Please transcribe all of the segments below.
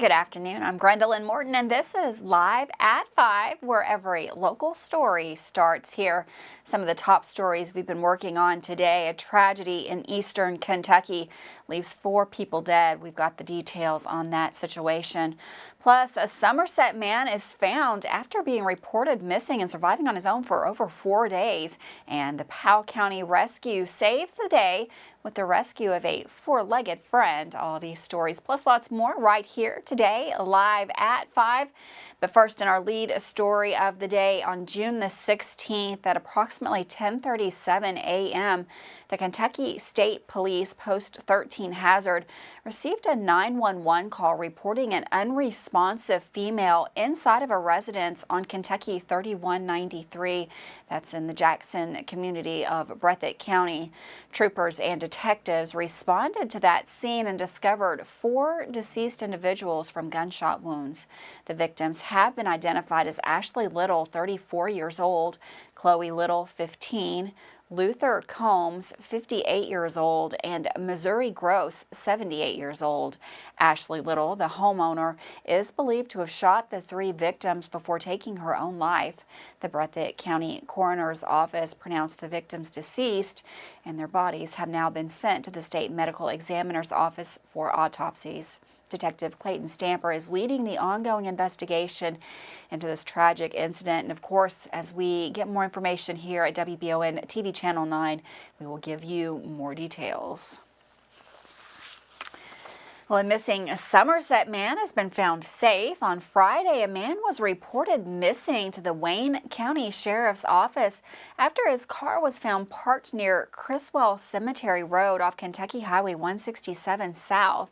Good afternoon. I'm Gwendolyn Morton, and this is Live at 5, where every local story starts here. Some of the top stories we've been working on today: a tragedy in eastern Kentucky leaves 4 people dead. We've got the details on that situation. Plus, a Somerset man is found after being reported missing and surviving on his own for over 4 days. And the Powell County rescue saves the day with the rescue of a 4-legged friend. All these stories, plus lots more, right here today, live at 5. But first, in our lead story of the day, on June the 16th at approximately 10:37 a.m., the Kentucky State Police Post 13 Hazard received a 911 call reporting an unresponsive female inside of a residence on Kentucky 3193. That's in the Jackson community of Breathitt County. Troopers and detectives responded to that scene and discovered 4 deceased individuals from gunshot wounds. The victims have been identified as Ashley Little, 34 years old, Chloe Little, 15, Luther Combs, 58 years old, and Missouri Gross, 78 years old. Ashley Little, the homeowner, is believed to have shot the 3 victims before taking her own life. The Breathitt County Coroner's Office pronounced the victims deceased, and their bodies have now been sent to the State Medical Examiner's Office for autopsies. Detective Clayton Stamper is leading the ongoing investigation into this tragic incident. And of course, as we get more information here at WBON TV Channel 9, we will give you more details. Well, a missing Somerset man has been found safe. On Friday, a man was reported missing to the Wayne County Sheriff's Office after his car was found parked near Criswell Cemetery Road off Kentucky Highway 167 South.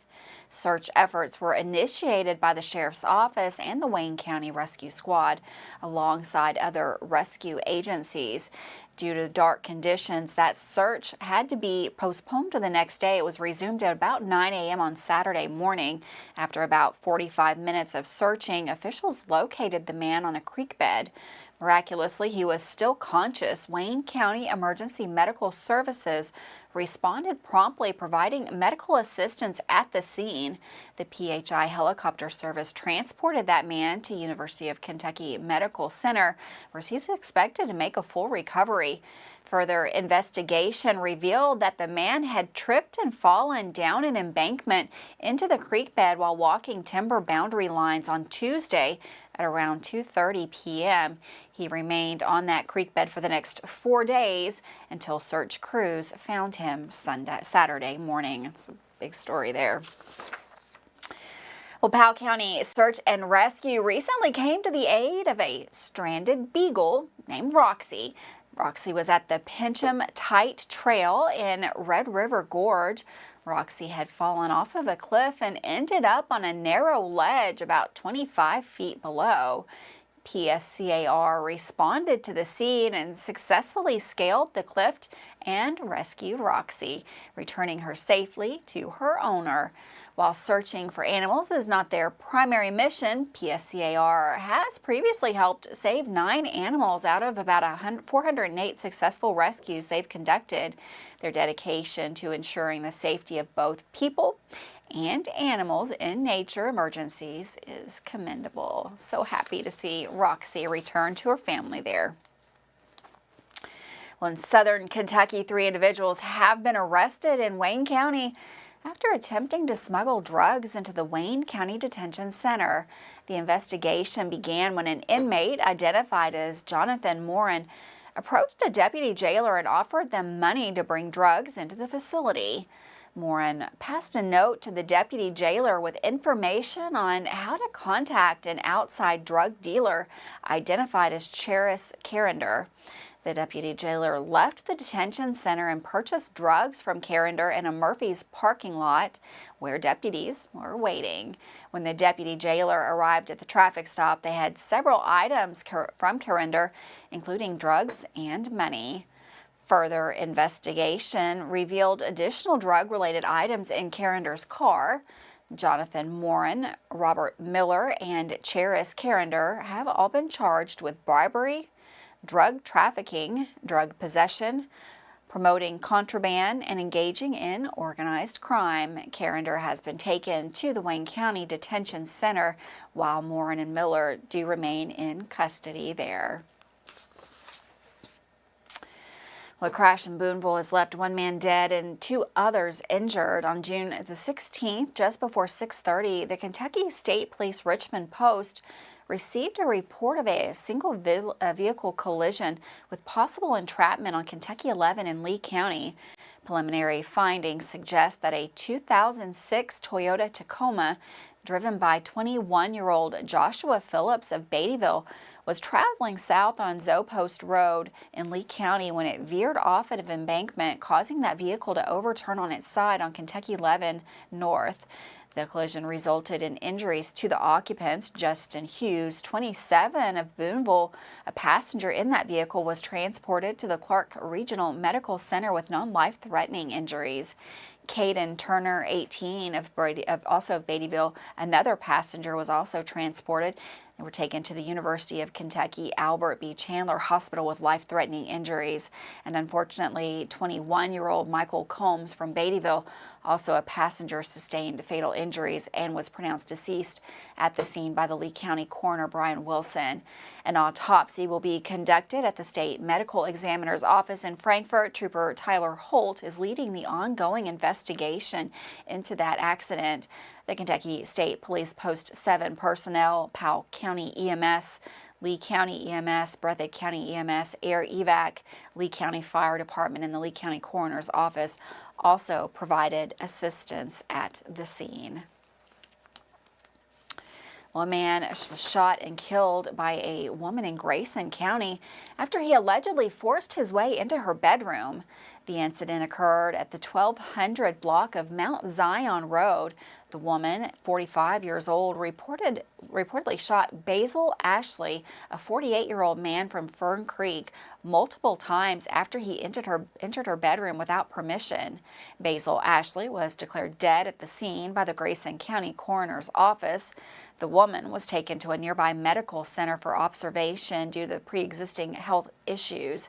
Search efforts were initiated by the Sheriff's Office and the Wayne County Rescue Squad, alongside other rescue agencies. Due to dark conditions, that search had to be postponed to the next day. It was resumed at about 9 a.m. on Saturday morning. After about 45 minutes of searching, officials located the man on a creek bed. Miraculously, he was still conscious. Wayne County Emergency Medical Services responded promptly, providing medical assistance at the scene. The PHI helicopter service transported that man to University of Kentucky Medical Center, where he's expected to make a full recovery. Further investigation revealed that the man had tripped and fallen down an embankment into the creek bed while walking timber boundary lines on Tuesday at around 2:30 p.m. He remained on that creek bed for the next 4 days until search crews found him Saturday morning. It's a big story there. Well, Powell County Search and Rescue recently came to the aid of a stranded beagle named Roxy. Roxy was at the Pincham Tight Trail in Red River Gorge. Roxy had fallen off of a cliff and ended up on a narrow ledge about 25 feet below. PSCAR responded to the scene and successfully scaled the cliff and rescued Roxy, returning her safely to her owner. While searching for animals is not their primary mission, PSCAR has previously helped save 9 animals out of about 408 successful rescues they've conducted. Their dedication to ensuring the safety of both people and animals in nature emergencies is commendable. So happy to see Roxy return to her family there. Well, in southern Kentucky, 3 individuals have been arrested in Wayne County after attempting to smuggle drugs into the Wayne County Detention Center. The investigation began when an inmate identified as Jonathan Morin approached a deputy jailer and offered them money to bring drugs into the facility. Morin passed a note to the deputy jailer with information on how to contact an outside drug dealer identified as Cheris Carrender. The deputy jailer left the detention center and purchased drugs from Carrender in a Murphy's parking lot where deputies were waiting. When the deputy jailer arrived at the traffic stop, they had several items from Carrender, including drugs and money. Further investigation revealed additional drug-related items in Carrender's car. Jonathan Morin, Robert Miller, and Cheris Carrender have all been charged with bribery, drug trafficking, drug possession, promoting contraband and engaging in organized crime. Carrender has been taken to the Wayne County Detention Center, while Morin and Miller do remain in custody there. Well, a crash in Boonville has left one man dead and 2 others injured. On June the 16th, just before 6:30, the Kentucky State Police Richmond Post received a report of a single vehicle collision with possible entrapment on Kentucky 11 in Lee County. Preliminary findings suggest that a 2006 Toyota Tacoma, driven by 21-year-old Joshua Phillips of Beattyville, was traveling south on Zopost Road in Lee County when it veered off of an embankment, causing that vehicle to overturn on its side on Kentucky 11 North. The collision resulted in injuries to the occupants. Justin Hughes, 27, of Boonville, a passenger in that vehicle, was transported to the Clark Regional Medical Center with non-life-threatening injuries. Caden Turner, 18, also of Beattyville, another passenger, was also transported. They were taken to the University of Kentucky Albert B. Chandler Hospital with life-threatening injuries. And unfortunately, 21-year-old Michael Combs from Beattyville, also a passenger, sustained fatal injuries and was pronounced deceased at the scene by the Lee County coroner Brian Wilson. An autopsy will be conducted at the state medical examiner's office in Frankfort. Trooper Tyler Holt is leading the ongoing investigation into that accident. The Kentucky State Police Post 7 personnel, Powell County EMS, Lee County EMS, Breathitt County EMS, Air Evac, Lee County Fire Department, and the Lee County Coroner's Office also provided assistance at the scene. Well, a man was shot and killed by a woman in Grayson County after he allegedly forced his way into her bedroom. The incident occurred at the 1200 block of Mount Zion Road. The woman, 45 years old, reportedly shot Basil Ashley, a 48-year-old man from Fern Creek, multiple times after he entered her bedroom without permission. Basil Ashley was declared dead at the scene by the Grayson County Coroner's Office. The woman was taken to a nearby medical center for observation due to pre-existing health issues.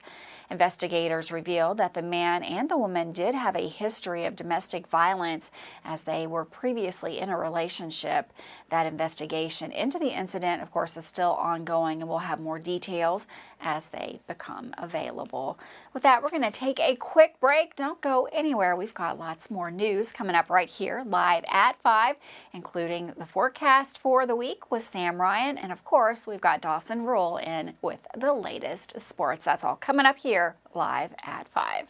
Investigators revealed that the man and the woman did have a history of domestic violence as they were previously in a relationship. That investigation into the incident, of course, is still ongoing, and we'll have more details as they become available. With that, we're going to take a quick break. Don't go anywhere. We've got lots more news coming up right here live at 5, including the forecast for the week with Sam Ryan. And of course, we've got Dawson Rule in with the latest sports. That's all coming up here live at 5.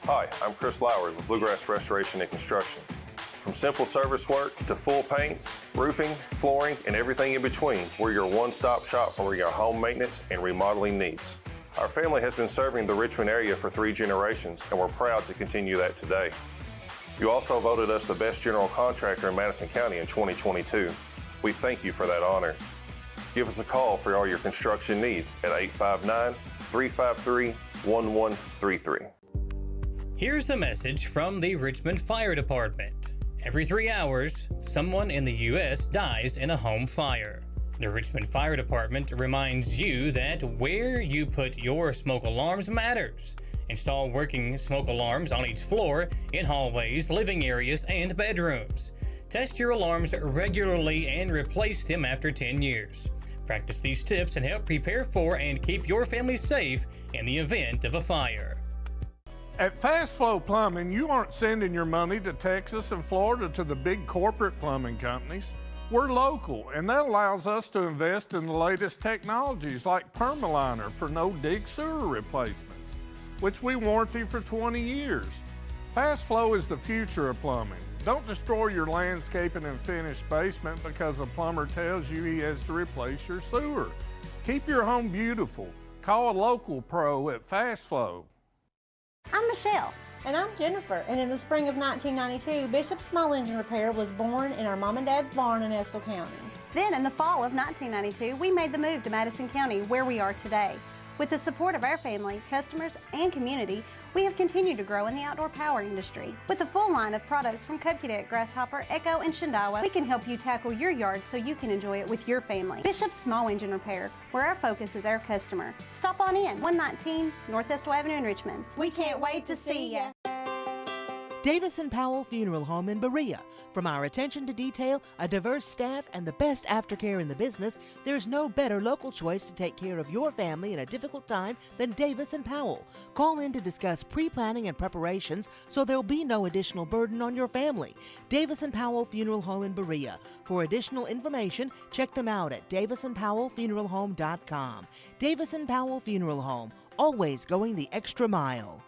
Hi, I'm Chris Lowry with Bluegrass Restoration and Construction. From simple service work to full paints, roofing, flooring, and everything in between, we're your one-stop shop for your home maintenance and remodeling needs. Our family has been serving the Richmond area for 3 generations, and we're proud to continue that today. You also voted us the best general contractor in Madison County in 2022. We thank you for that honor. Give us a call for all your construction needs at 859-353-1133. Here's a message from the Richmond Fire Department. Every 3 hours, someone in the U.S. dies in a home fire. The Richmond Fire Department reminds you that where you put your smoke alarms matters. Install working smoke alarms on each floor, in hallways, living areas, and bedrooms. Test your alarms regularly and replace them after 10 years. Practice these tips and help prepare for and keep your family safe in the event of a fire. At Fast Flow Plumbing, you aren't sending your money to Texas and Florida to the big corporate plumbing companies. We're local, and that allows us to invest in the latest technologies like Permaliner for no-dig sewer replacements, which we warranty for 20 years. Fast Flow is the future of plumbing. Don't destroy your landscaping and finished basement because a plumber tells you he has to replace your sewer. Keep your home beautiful. Call a local pro at Fast Flow. I'm Michelle. And I'm Jennifer, and in the spring of 1992, Bishop's Small Engine Repair was born in our mom and dad's barn in Estill County. Then in the fall of 1992, we made the move to Madison County, where we are today. With the support of our family, customers, and community, We have continued to grow in the outdoor power industry. With a full line of products from Cupcadet, Grasshopper, Echo, and Shindawa, we can help you tackle your yard so you can enjoy it with your family. Bishop's Small Engine Repair, where our focus is our customer. Stop on in, 119 Northwest Avenue in Richmond. We can't wait to see ya. Davis & Powell Funeral Home in Berea. From our attention to detail, a diverse staff, and the best aftercare in the business, there's no better local choice to take care of your family in a difficult time than Davis & Powell. Call in to discuss pre-planning and preparations so there'll be no additional burden on your family. Davis & Powell Funeral Home in Berea. For additional information, check them out at davisandpowellfuneralhome.com. Davis & Powell Funeral Home, always going the extra mile.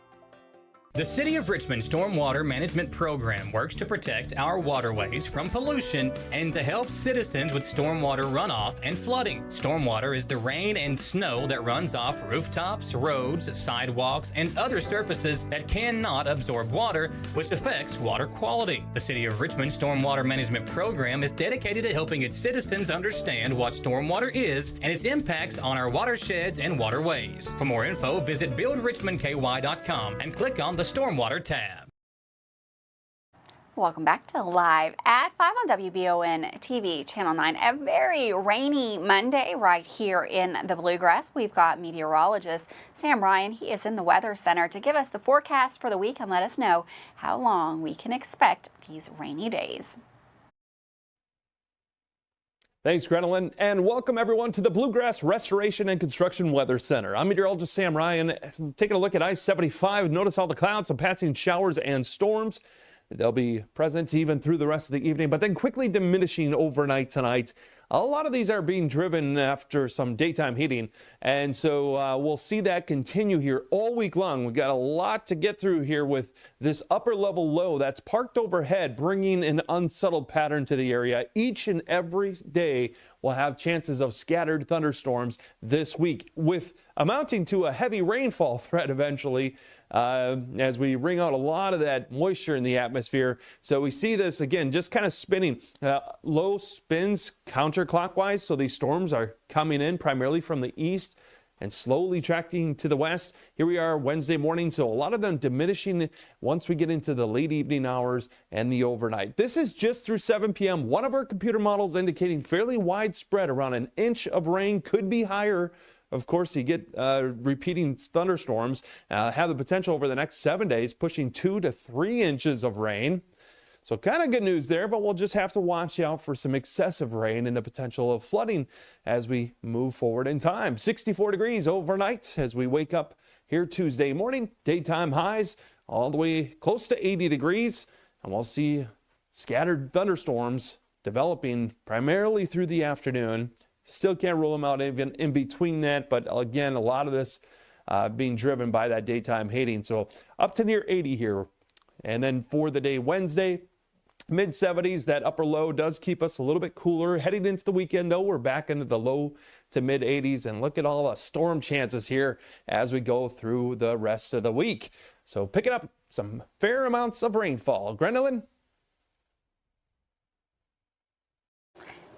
The City of Richmond Stormwater Management Program works to protect our waterways from pollution and to help citizens with stormwater runoff and flooding. Stormwater is the rain and snow that runs off rooftops, roads, sidewalks, and other surfaces that cannot absorb water, which affects water quality. The City of Richmond Stormwater Management Program is dedicated to helping its citizens understand what stormwater is and its impacts on our watersheds and waterways. For more info, visit buildrichmondky.com and click on the Stormwater tab. Welcome back to Live at 5 on WBON TV, Channel 9. A very rainy Monday right here in the Bluegrass. We've got meteorologist Sam Ryan. He is in the Weather Center to give us the forecast for the week and let us know how long we can expect these rainy days. Thanks, Grenelyn, and welcome everyone to the Bluegrass Restoration and Construction Weather Center. I'm meteorologist Sam Ryan. Taking a look at I-75, notice all the clouds, some passing showers and storms. They'll be present even through the rest of the evening, but then quickly diminishing overnight tonight. A lot of these are being driven after some daytime heating, and so we'll see that continue here all week long. We've got a lot to get through here with this upper level low that's parked overhead, bringing an unsettled pattern to the area. Each and every day we'll have chances of scattered thunderstorms this week, with amounting to a heavy rainfall threat eventually, as we wring out a lot of that moisture in the atmosphere. So we see this again, just kind of spinning. Low spins counterclockwise, so these storms are coming in primarily from the east and slowly tracking to the west. Here we are Wednesday morning, so a lot of them diminishing once we get into the late evening hours and the overnight. This is just through 7 p.m. One of our computer models indicating fairly widespread, around an inch of rain, could be higher. Of course, you get repeating thunderstorms, have the potential over the next 7 days, pushing 2 to 3 inches of rain. So kind of good news there, but we'll just have to watch out for some excessive rain and the potential of flooding as we move forward in time. 64 degrees overnight as we wake up here Tuesday morning. Daytime highs all the way close to 80 degrees, and we'll see scattered thunderstorms developing primarily through the afternoon. Still can't rule them out even in between that, but again, a lot of this being driven by that daytime heating. So up to near 80 here. And then for the day Wednesday, mid 70s, that upper low does keep us a little bit cooler. Heading into the weekend, though, we're back into the low to mid 80s. And look at all the storm chances here as we go through the rest of the week. So picking up some fair amounts of rainfall. Grenelyn?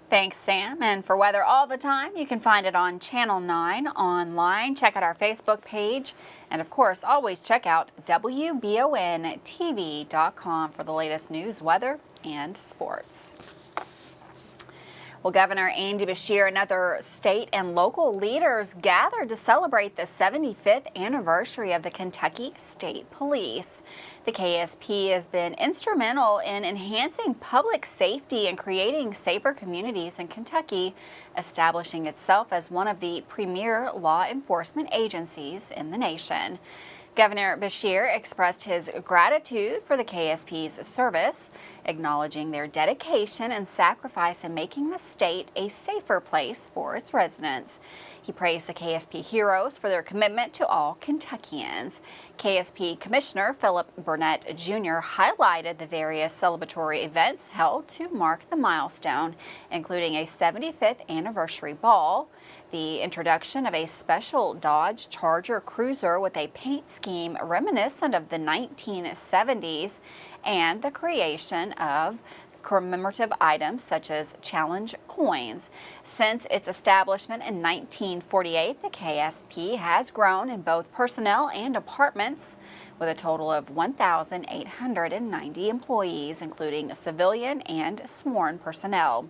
Thanks, Sam. And for weather all the time, you can find it on Channel 9 online. Check out our Facebook page. And of course, always check out WBONTV.com for the latest news, weather, and sports. Well, Governor Andy Beshear and other state and local leaders gathered to celebrate the 75th anniversary of the Kentucky State Police. The KSP has been instrumental in enhancing public safety and creating safer communities in Kentucky, establishing itself as one of the premier law enforcement agencies in the nation. Governor Beshear expressed his gratitude for the KSP's service, acknowledging their dedication and sacrifice in making the state a safer place for its residents. He praised the KSP heroes for their commitment to all Kentuckians. KSP Commissioner Philip Burnett Jr. highlighted the various celebratory events held to mark the milestone, including a 75th anniversary ball, the introduction of a special Dodge Charger cruiser with a paint scheme reminiscent of the 1970s, and the creation of commemorative items such as challenge coins. Since its establishment in 1948, the KSP has grown in both personnel and departments, with a total of 1,890 employees, including civilian and sworn personnel.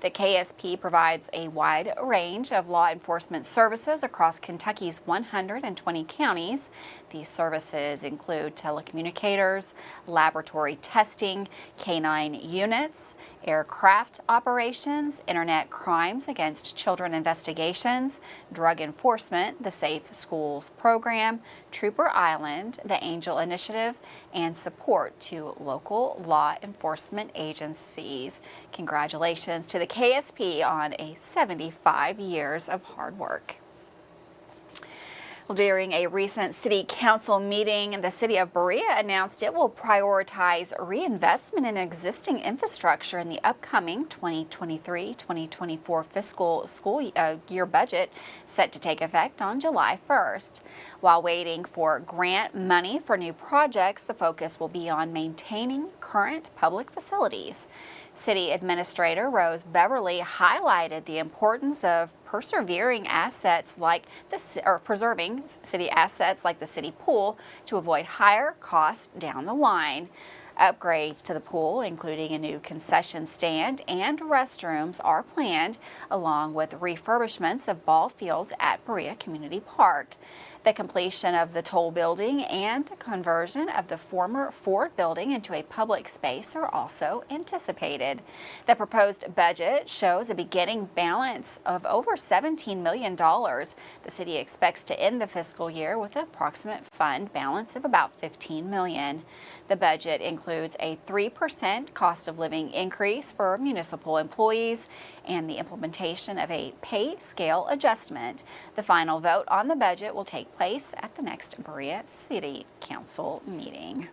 The KSP provides a wide range of law enforcement services across Kentucky's 120 counties. These services include telecommunicators, laboratory testing, canine units, aircraft operations, internet crimes against children investigations, drug enforcement, the Safe Schools program, Trooper Island, the Angel Initiative, and support to local law enforcement agencies. Congratulations to the KSP on 75 years of hard work. Well, during a recent city council meeting, the city of Breathitt announced it will prioritize reinvestment in existing infrastructure in the upcoming 2023-2024 fiscal school year budget set to take effect on July 1st. While waiting for grant money for new projects, the focus will be on maintaining current public facilities. City Administrator Rose Beverly highlighted the importance of preserving assets like the city pool to avoid higher costs down the line. Upgrades to the pool, including a new concession stand and restrooms, are planned, along with refurbishments of ball fields at Breathitt Community Park. The completion of the toll building and the conversion of the former Ford building into a public space are also anticipated. The proposed budget shows a beginning balance of over $17 million. The city expects to end the fiscal year with an approximate fund balance of about $15 million. The budget includes a 3% cost of living increase for municipal employees and the implementation of a pay scale adjustment. The final vote on the budget will take place at the next Breathitt City Council meeting.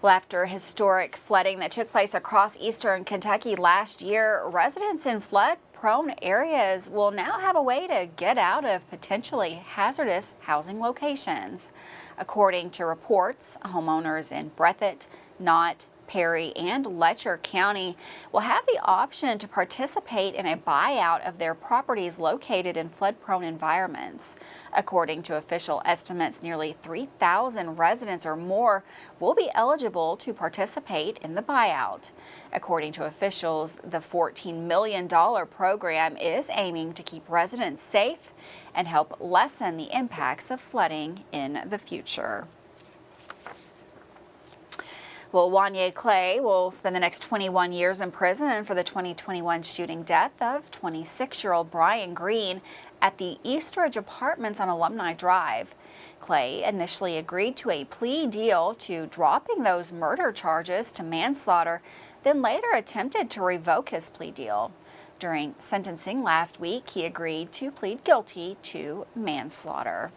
Well, after historic flooding that took place across eastern Kentucky last year, residents in flood-prone areas will now have a way to get out of potentially hazardous housing locations. According to reports, homeowners in Breathitt, Knott, Perry, and Letcher County will have the option to participate in a buyout of their properties located in flood-prone environments. According to official estimates, nearly 3,000 residents or more will be eligible to participate in the buyout. According to officials, the $14 million program is aiming to keep residents safe and help lessen the impacts of flooding in the future. Well, Wanye Clay will spend the next 21 years in prison for the 2021 shooting death of 26-year-old Brian Green at the Eastridge Apartments on Alumni Drive. Clay initially agreed to a plea deal to dropping those murder charges to manslaughter, then later attempted to revoke his plea deal. During sentencing last week, he agreed to plead guilty to manslaughter.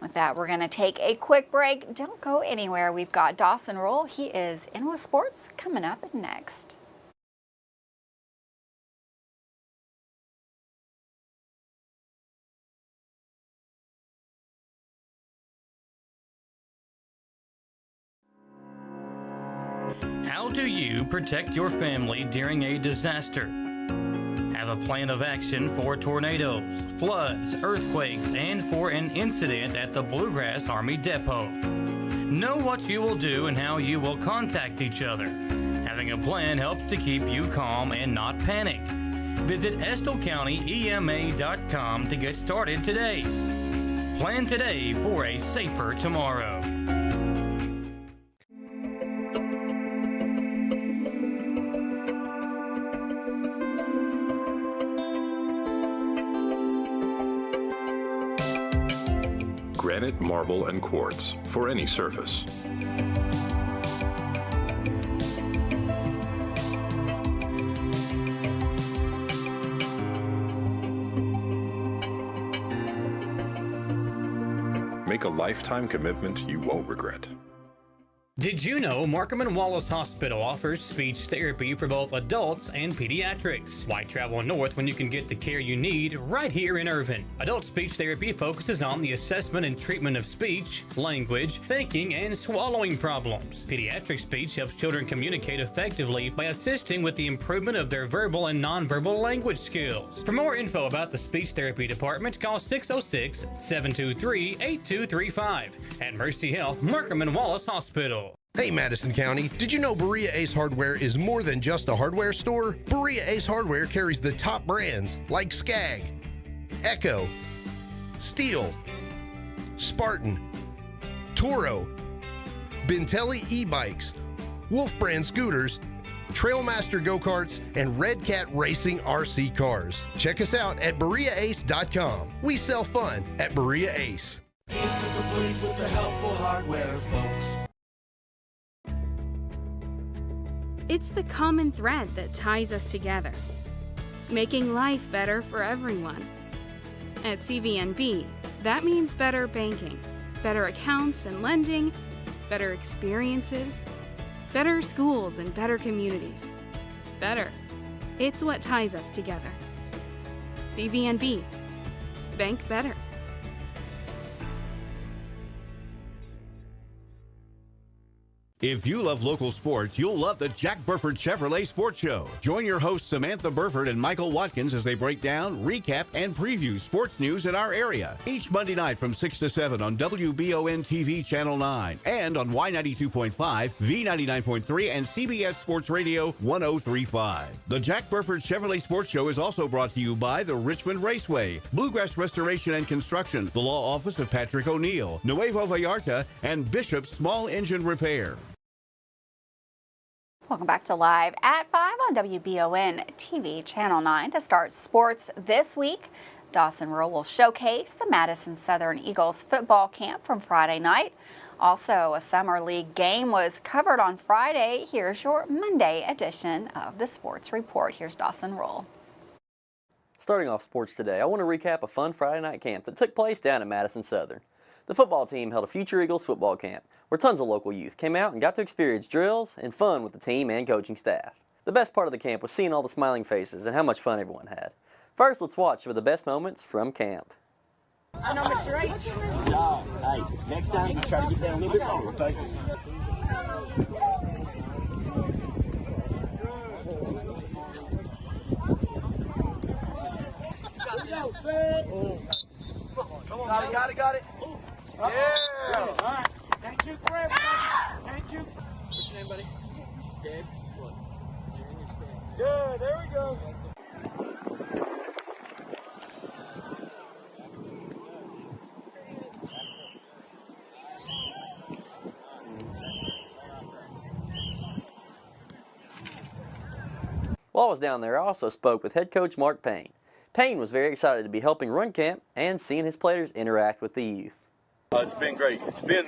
With that, we're going to take a quick break. Don't go anywhere. We've got Dawson Roll. He is in with sports coming up next. How do you protect your family during a disaster? Have a plan of action for tornadoes, floods, earthquakes, and for an incident at the Bluegrass Army Depot. Know what you will do and how you will contact each other. Having a plan helps to keep you calm and not panic. Visit EstleCountyEMA.com to get started today. Plan today for a safer tomorrow. Granite, marble, and quartz for any surface. Make a lifetime commitment you won't regret. Did you know Markham and Wallace Hospital offers speech therapy for both adults and pediatrics? Why travel north when you can get the care you need right here in Irvine? Adult speech therapy focuses on the assessment and treatment of speech, language, thinking, and swallowing problems. Pediatric speech helps children communicate effectively by assisting with the improvement of their verbal and nonverbal language skills. For more info about the speech therapy department, call 606-723-8235 at Mercy Health, Markham and Wallace Hospital. Hey Madison County, did you know Berea Ace Hardware is more than just a hardware store? Berea Ace Hardware carries the top brands like Skag, Echo, Steel, Spartan, Toro, Bentelli e-bikes, Wolf brand scooters, Trailmaster go-karts, and Red Cat Racing RC cars. Check us out at BereaAce.com. We sell fun at Berea Ace. Ace is the place with the helpful hardware, folks. It's the common thread that ties us together, making life better for everyone. At CVNB, that means better banking, better accounts and lending, better experiences, better schools and better communities. Better. It's what ties us together. CVNB. Bank better. If you love local sports, you'll love the Jack Burford Chevrolet Sports Show. Join your hosts Samantha Burford and Michael Watkins as they break down, recap, and preview sports news in our area. Each Monday night from 6 to 7 on WBON TV Channel 9 and on Y92.5, V99.3, and CBS Sports Radio 103.5. The Jack Burford Chevrolet Sports Show is also brought to you by the Richmond Raceway, Bluegrass Restoration and Construction, the Law Office of Patrick O'Neill, Nuevo Vallarta, and Bishop's Small Engine Repair. Welcome back to Live at 5 on WBON TV Channel 9. To start sports this week, Dawson Rural will showcase the Madison Southern Eagles football camp from Friday night. Also, a summer league game was covered on Friday. Here's your Monday edition of the Sports Report. Here's Dawson Rural. Starting off sports today, I want to recap a fun Friday night camp that took place down at Madison Southern. The football team held a Future Eagles football camp, where tons of local youth came out and got to experience drills and fun with the team and coaching staff. The best part of the camp was seeing all the smiling faces and how much fun everyone had. First, let's watch some of the best moments from camp. I know Mr. H. Good job. Hey, next time you try to get down a little bit longer, okay? Go, set. Come on, got it. Yeah. All right. Can't shoot forever. Can't shoot. What's your name, buddy? Gabe. What? Good. There we go. While I was down there, I also spoke with head coach Mark Payne. Payne was very excited to be helping run camp and seeing his players interact with the youth. It's been great. It's been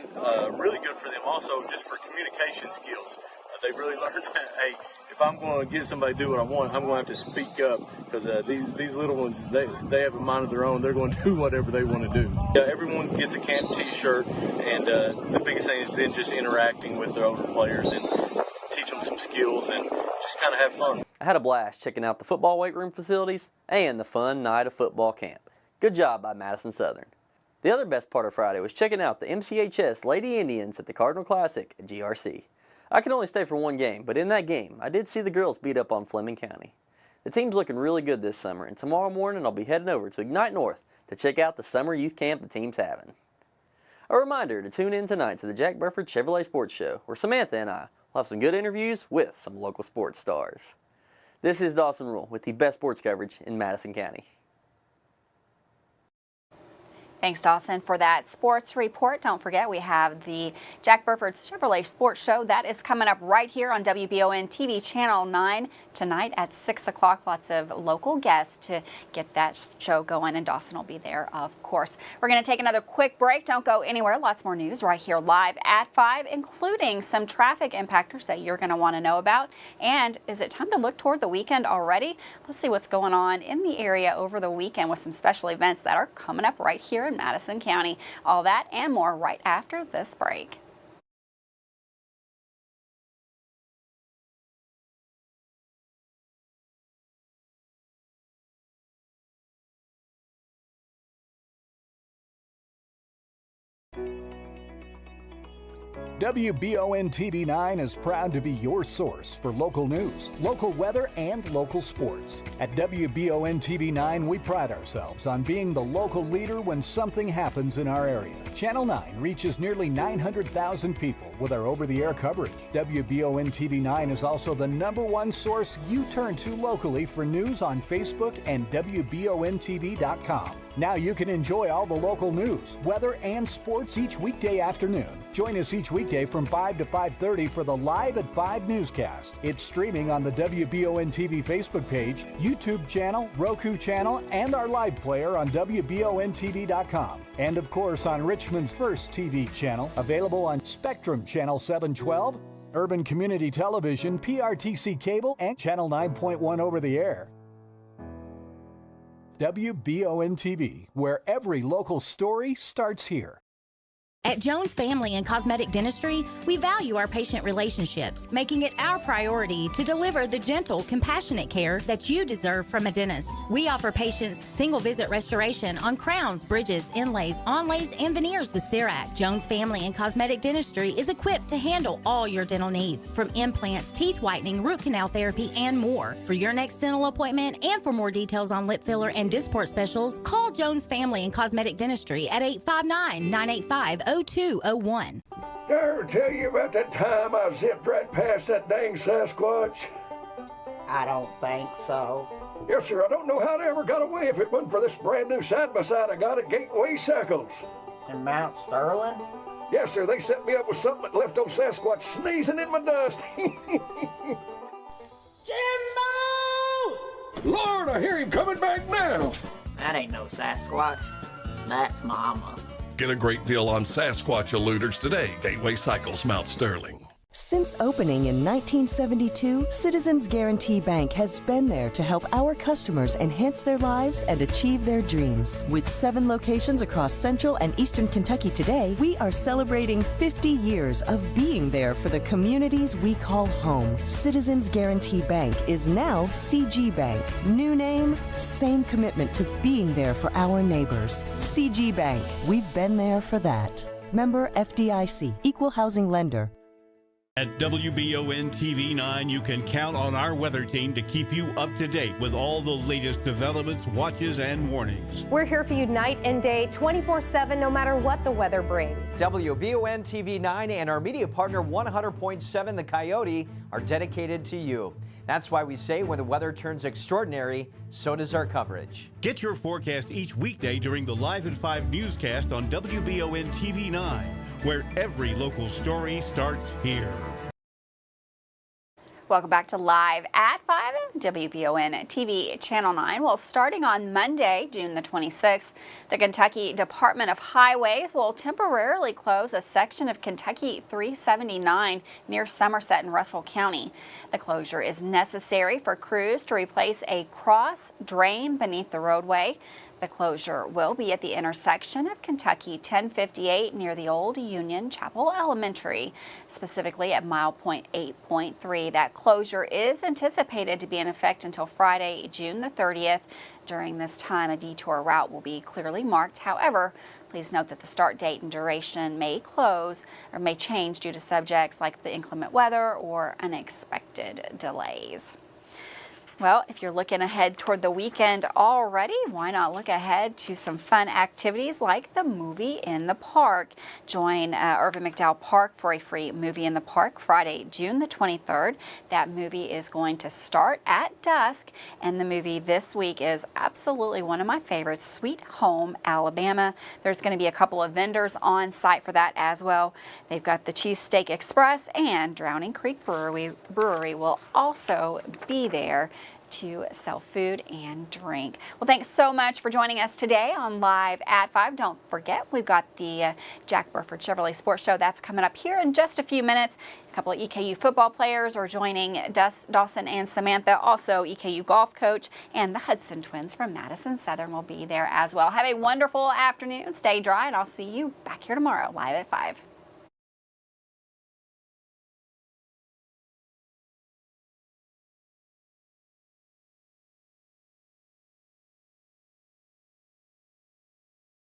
really good for them also just for communication skills. They've really learned that, hey, if I'm going to get somebody to do what I want, I'm going to have to speak up because these little ones, they have a mind of their own. They're going to do whatever they want to do. Everyone gets a camp t-shirt, and the biggest thing has been just interacting with the older players and teach them some skills and just kind of have fun. I had a blast checking out the football weight room facilities and the fun night of football camp. Good job by Madison Southern. The other best part of Friday was checking out the MCHS Lady Indians at the Cardinal Classic at GRC. I could only stay for one game, but in that game, I did see the girls beat up on Fleming County. The team's looking really good this summer, and tomorrow morning I'll be heading over to Ignite North to check out the summer youth camp the team's having. A reminder to tune in tonight to the Jack Burford Chevrolet Sports Show, where Samantha and I will have some good interviews with some local sports stars. This is Dawson Rural with the best sports coverage in Madison County. Thanks, Dawson, for that sports report. Don't forget, we have the Jack Burford Chevrolet Sports Show. That is coming up right here on WBON TV Channel 9 tonight at 6 o'clock. Lots of local guests to get that show going, and Dawson will be there, of course. We're going to take another quick break. Don't go anywhere. Lots more news right here live at 5, including some traffic impactors that you're going to want to know about. And is it time to look toward the weekend already? Let's see what's going on in the area over the weekend with some special events that are coming up right here in Madison County. All that and more right after this break. WBON TV 9 is proud to be your source for local news, local weather, and local sports. At WBON TV 9, we pride ourselves on being the local leader when something happens in our area. Channel 9 reaches nearly 900,000 people with our over-the-air coverage. WBON TV 9 is also the #1 source you turn to locally for news on Facebook and WBONTV.com. Now you can enjoy all the local news, weather, and sports each weekday afternoon. Join us each weekday from 5 to 5:30 for the Live at 5 newscast. It's streaming on the WBON TV Facebook page, YouTube channel, Roku channel, and our live player on WBONTV.com. And of course on Richmond's first TV channel, available on Spectrum Channel 712, Urban Community Television, PRTC Cable, and Channel 9.1 over the air. WBON TV, where every local story starts here. At Jones Family and Cosmetic Dentistry, we value our patient relationships, making it our priority to deliver the gentle, compassionate care that you deserve from a dentist. We offer patients single-visit restoration on crowns, bridges, inlays, onlays, and veneers with CERAC. Jones Family and Cosmetic Dentistry is equipped to handle all your dental needs, from implants, teeth whitening, root canal therapy, and more. For your next dental appointment and for more details on lip filler and Dysport specials, call Jones Family and Cosmetic Dentistry at 859-985-0201. Did I ever tell you about that time I zipped right past that dang Sasquatch? I don't think so. Yes, sir. I don't know how they ever got away if it wasn't for this brand new side-by-side I got at Gateway Cycles. In Mount Sterling? Yes, sir. They set me up with something that left old Sasquatch sneezing in my dust. Jimbo! Lord, I hear him coming back now. That ain't no Sasquatch. That's Mama. Get a great deal on Sasquatch eluders today. Gateway Cycles, Mount Sterling. Since opening in 1972, Citizens Guarantee Bank has been there to help our customers enhance their lives and achieve their dreams. With 7 locations across Central and Eastern Kentucky today, we are celebrating 50 years of being there for the communities we call home. Citizens Guarantee Bank is now CG Bank. New name, same commitment to being there for our neighbors. CG Bank, we've been there for that. Member FDIC, Equal Housing Lender. At WBON TV 9, you can count on our weather team to keep you up to date with all the latest developments, watches, and warnings. We're here for you night and day, 24/7, no matter what the weather brings. WBON TV 9 and our media partner 100.7 The Coyote are dedicated to you. That's why we say when the weather turns extraordinary, so does our coverage. Get your forecast each weekday during the Live at 5 newscast on WBON TV 9, where every local story starts here. Welcome back to Live at 5, WBON TV Channel 9. Well, starting on Monday, June the 26th, the Kentucky Department of Highways will temporarily close a section of Kentucky 379 near Somerset in Russell County. The closure is necessary for crews to replace a cross drain beneath the roadway. The closure will be at the intersection of Kentucky 1058 near the old Union Chapel Elementary, specifically at mile point 8.3. That closure is anticipated to be in effect until Friday, June the 30th. During this time, a detour route will be clearly marked. However, please note that the start date and duration may close or may change due to subjects like the inclement weather or unexpected delays. Well, if you're looking ahead toward the weekend already, why not look ahead to some fun activities like the Movie in the Park. Join Irvin McDowell Park for a free Movie in the Park Friday, June the 23rd. That movie is going to start at dusk, and the movie this week is absolutely one of my favorites, Sweet Home Alabama. There's going to be a couple of vendors on site for that as well. They've got the Cheesesteak Express, and Drowning Creek Brewery will also be there to sell food and drink. Well, thanks so much for joining us today on Live at 5. Don't forget, we've got the Jack Burford Chevrolet Sports Show. That's coming up here in just a few minutes. A couple of EKU football players are joining Dawson and Samantha. Also, EKU golf coach and the Hudson twins from Madison Southern will be there as well. Have a wonderful afternoon. Stay dry, and I'll see you back here tomorrow, Live at 5.